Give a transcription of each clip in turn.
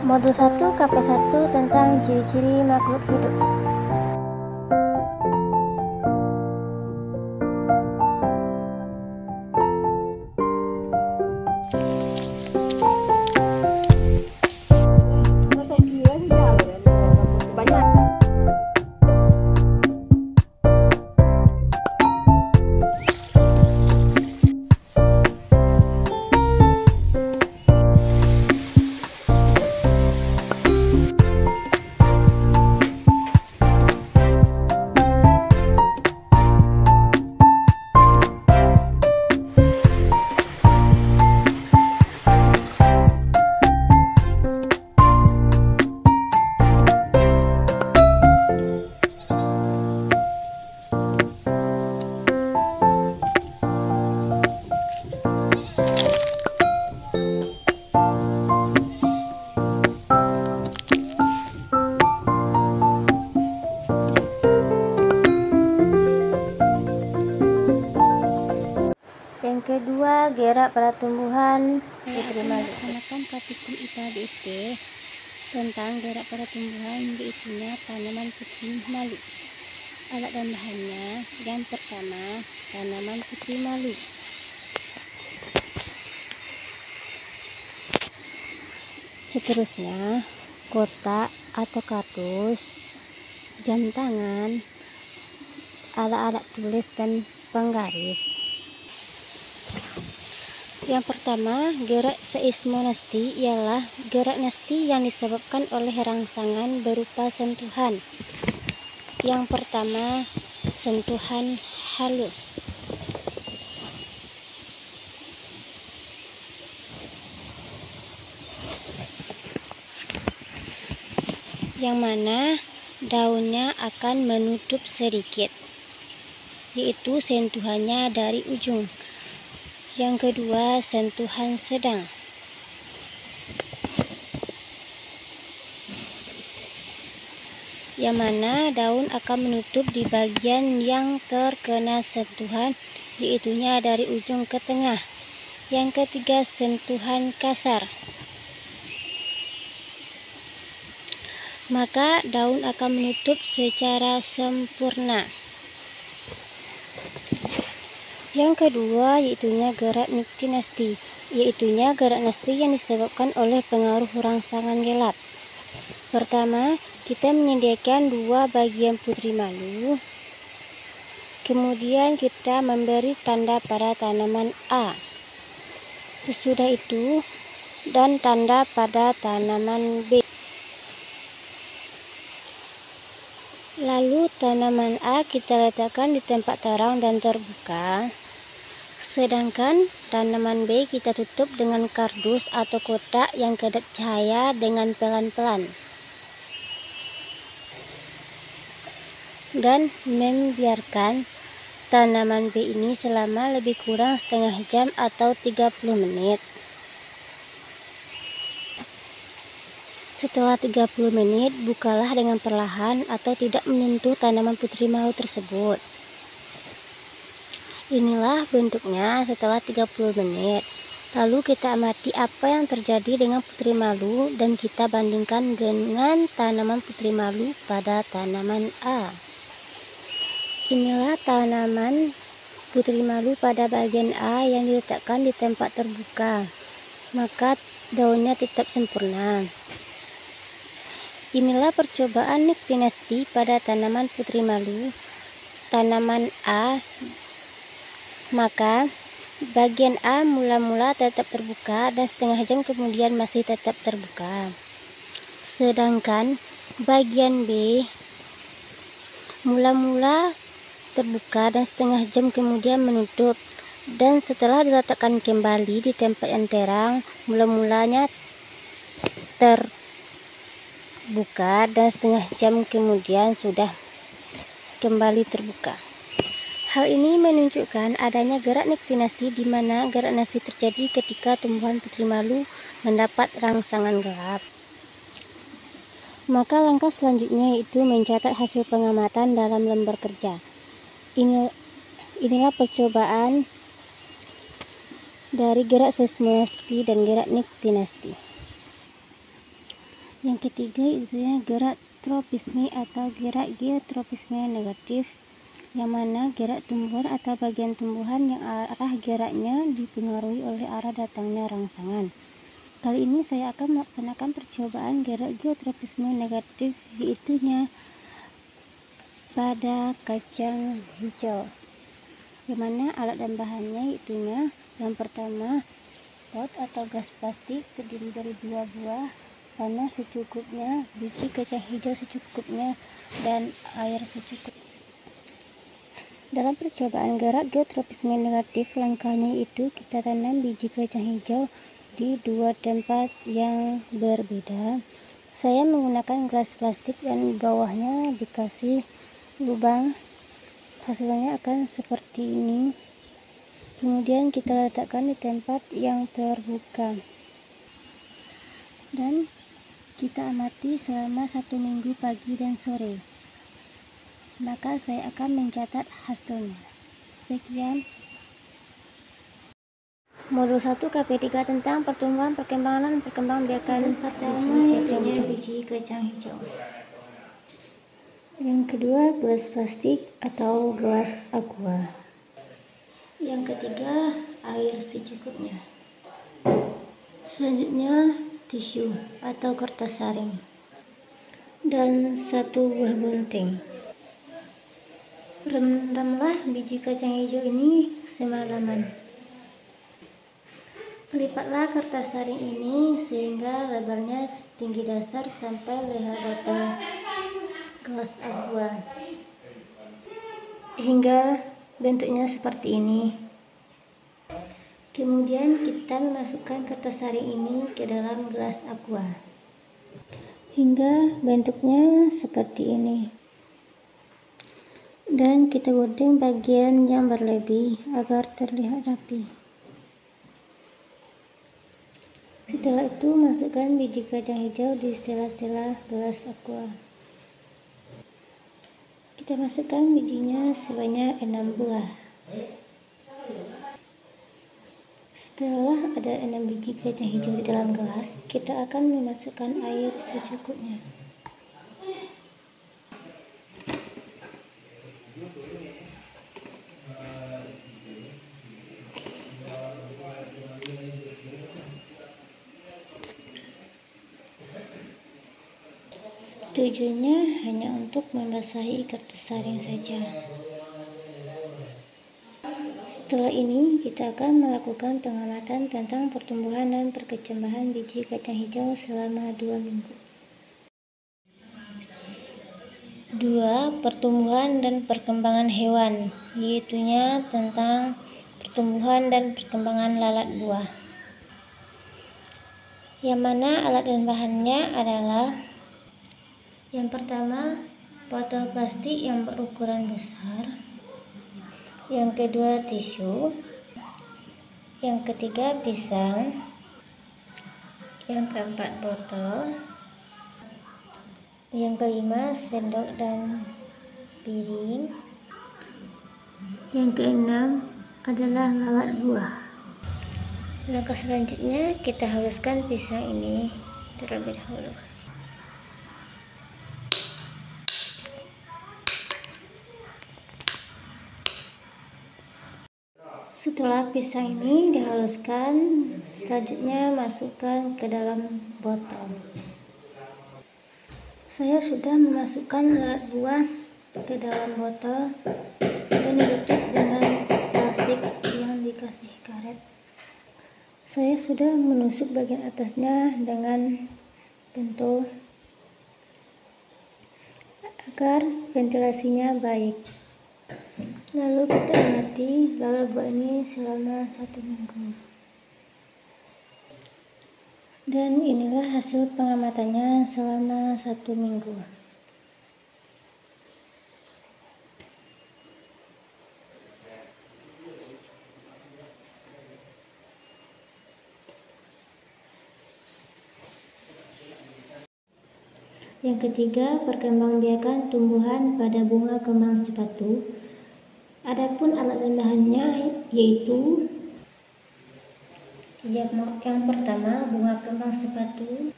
Modul 1 KP1 tentang ciri-ciri makhluk hidup. Yang kedua, gerak pada tumbuhan putri malu. Melaksanakan praktikum IPA DST tentang gerak pada tumbuhan, yaitunya tanaman putri malu. Alat dan bahannya, yang pertama, tanaman putri malu. Seterusnya, kotak atau kardus, jam tangan, alat-alat tulis dan penggaris. Yang pertama, gerak seismonasti ialah gerak nasti yang disebabkan oleh rangsangan berupa sentuhan. Yang pertama, sentuhan halus. Yang mana daunnya akan menutup sedikit, yaitu sentuhannya dari ujung. Yang kedua, sentuhan sedang. Yang mana daun akan menutup di bagian yang terkena sentuhan, yaitunya dari ujung ke tengah. Yang ketiga, sentuhan kasar. Maka daun akan menutup secara sempurna. Yang kedua, yaitunya gerak niktinasti, yaitunya gerak nasti yang disebabkan oleh pengaruh rangsangan gelap. Pertama, kita menyediakan dua bagian putri malu. Kemudian kita memberi tanda pada tanaman A. Sesudah itu, dan tanda pada tanaman B. Lalu tanaman A kita letakkan di tempat terang dan terbuka. Sedangkan tanaman B kita tutup dengan kardus atau kotak yang kedap cahaya dengan pelan-pelan. Dan membiarkan tanaman B ini selama lebih kurang setengah jam atau 30 menit. Setelah 30 menit, bukalah dengan perlahan atau tidak menyentuh tanaman putri malu tersebut. Inilah bentuknya setelah 30 menit. Lalu kita amati apa yang terjadi dengan putri malu dan kita bandingkan dengan tanaman putri malu pada tanaman A. Inilah tanaman putri malu pada bagian A yang diletakkan di tempat terbuka. Maka daunnya tetap sempurna. Inilah percobaan niktinasti pada tanaman putri malu tanaman A. Maka bagian A mula-mula tetap terbuka dan setengah jam kemudian masih tetap terbuka. Sedangkan bagian B mula-mula terbuka dan setengah jam kemudian menutup. Dan setelah diletakkan kembali di tempat yang terang, mula-mulanya terbuka dan setengah jam kemudian sudah kembali terbuka. Hal ini menunjukkan adanya gerak niktinasti, di mana gerak nasti terjadi ketika tumbuhan putri malu mendapat rangsangan gelap. Maka langkah selanjutnya yaitu mencatat hasil pengamatan dalam lembar kerja. Inilah percobaan dari gerak seismonasti dan gerak niktinasti. Yang ketiga itu gerak tropisme atau gerak geotropisme negatif, yang mana gerak tumbuhan atau bagian tumbuhan yang arah geraknya dipengaruhi oleh arah datangnya rangsangan. Kali ini saya akan melaksanakan percobaan gerak geotropisme negatif, yaitu pada kacang hijau, yang mana alat dan bahannya yaitu yang pertama pot atau gas plastik terdiri dari 2 buah, panas secukupnya, biji kacang hijau secukupnya, dan air secukupnya. Dalam percobaan gerak geotropisme negatif, langkahnya itu kita tanam biji kacang hijau di 2 tempat yang berbeda. Saya menggunakan gelas plastik dan bawahnya dikasih lubang. Hasilnya akan seperti ini. Kemudian kita letakkan di tempat yang terbuka dan kita amati selama 1 minggu pagi dan sore. Maka saya akan mencatat hasilnya. Sekian. Modul 1 KP3 tentang pertumbuhan, perkembangan, dan perkembangbiakan biji kacang hijau. Yang kedua, gelas plastik atau gelas aqua. Yang ketiga, air secukupnya. Selanjutnya, tisu atau kertas saring dan 1 buah gunting. Rendamlah biji kacang hijau ini semalaman. Lipatlah kertas saring ini sehingga lebarnya setinggi dasar sampai leher botol gelas aqua, hingga bentuknya seperti ini. Kemudian kita memasukkan kertas saring ini ke dalam gelas aqua hingga bentuknya seperti ini, dan kita gunting bagian yang berlebih agar terlihat rapi. Setelah itu masukkan biji kacang hijau di sela-sela gelas aqua. Kita masukkan bijinya sebanyak 6 buah. Setelah ada 6 biji kacang hijau di dalam gelas, kita akan memasukkan air secukupnya. Tujuannya hanya untuk membasahi kertas saring saja. Setelah ini kita akan melakukan pengamatan tentang pertumbuhan dan perkembangan biji kacang hijau selama 2 minggu. 2. Pertumbuhan dan perkembangan hewan, yaitunya tentang pertumbuhan dan perkembangan lalat buah, yang mana alat dan bahannya adalah yang pertama botol plastik yang berukuran besar, yang kedua tisu, yang ketiga pisang, yang keempat botol, yang kelima sendok dan piring, yang keenam adalah lalat buah. Langkah selanjutnya kita haluskan pisang ini terlebih dahulu. Setelah pisang ini dihaluskan, selanjutnya masukkan ke dalam botol. Saya sudah memasukkan lalat buah ke dalam botol dan ditutup dengan plastik yang dikasih karet. Saya sudah menusuk bagian atasnya dengan pentol agar ventilasinya baik. Lalu kita amati lalat buah ini selama 1 minggu. Dan inilah hasil pengamatannya selama 1 minggu. Yang ketiga, perkembangbiakan tumbuhan pada bunga kembang sepatu. Adapun alat dan bahannya yaitu yang pertama bunga kembang sepatu,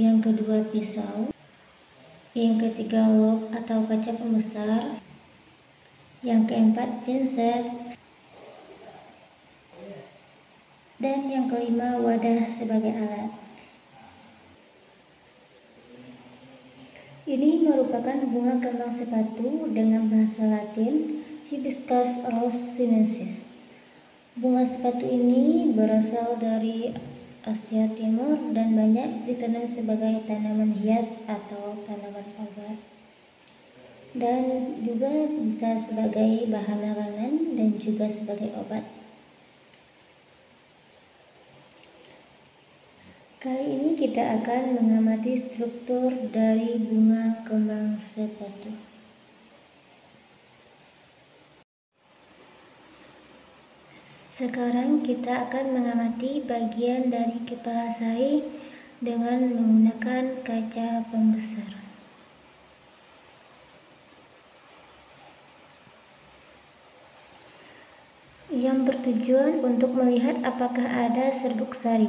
yang kedua pisau, yang ketiga log atau kaca pembesar, yang keempat pinset, dan yang kelima wadah sebagai alat. Ini merupakan bunga kembang sepatu dengan bahasa Latin Hibiscus rosinensis. Bunga sepatu ini berasal dari Asia Timur dan banyak ditanam sebagai tanaman hias atau tanaman obat, dan juga bisa sebagai bahan makanan dan juga sebagai obat. Kali ini kita akan mengamati struktur dari bunga kembang sepatu. Sekarang kita akan mengamati bagian dari kepala sari dengan menggunakan kaca pembesar. Yang bertujuan untuk melihat apakah ada serbuk sari.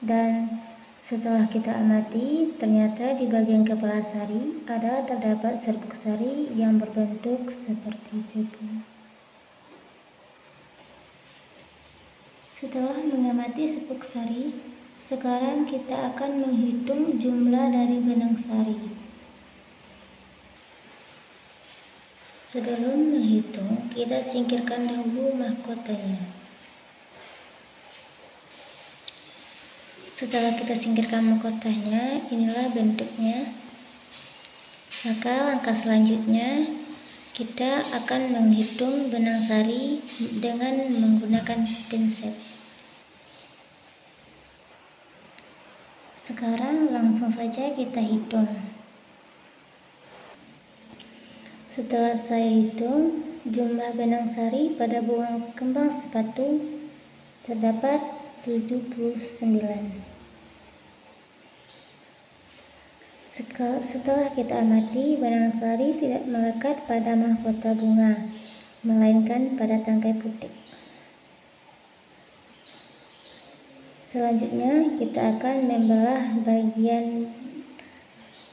Dan setelah kita amati, ternyata di bagian kepala sari terdapat serbuk sari yang berbentuk seperti tubuh. Setelah mengamati serbuk sari, sekarang kita akan menghitung jumlah dari benang sari. Sebelum menghitung, kita singkirkan dahulu mahkotanya. Setelah kita singkirkan mahkotanya, inilah bentuknya. Maka langkah selanjutnya kita akan menghitung benang sari dengan menggunakan pinset. Sekarang langsung saja kita hitung. Setelah saya hitung, jumlah benang sari pada bunga kembang sepatu terdapat 79. Setelah kita amati, benang sari tidak melekat pada mahkota bunga, melainkan pada tangkai putik. Selanjutnya, kita akan membelah bagian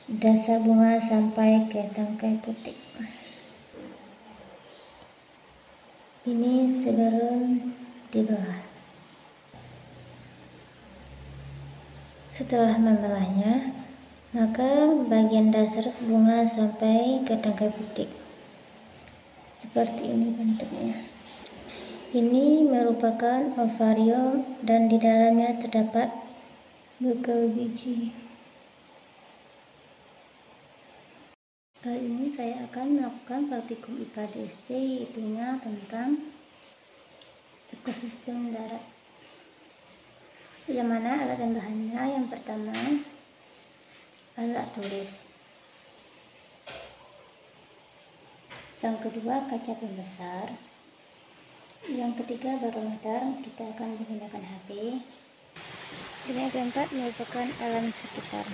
dasar bunga sampai ke tangkai putik. Ini sebelum dibelah. Setelah membelahnya, maka bagian dasar bunga sampai ke tangkai putik. Seperti ini bentuknya. Ini merupakan ovarium dan di dalamnya terdapat bekel biji. Kali ini saya akan melakukan praktikum IPA DST, yaitu tentang ekosistem darat. Yang mana alat dan bahannya? Yang pertama, alat tulis. Yang kedua, kaca pembesar. Yang ketiga, barometer. Kita akan menggunakan HP. Dan yang keempat merupakan alam sekitar.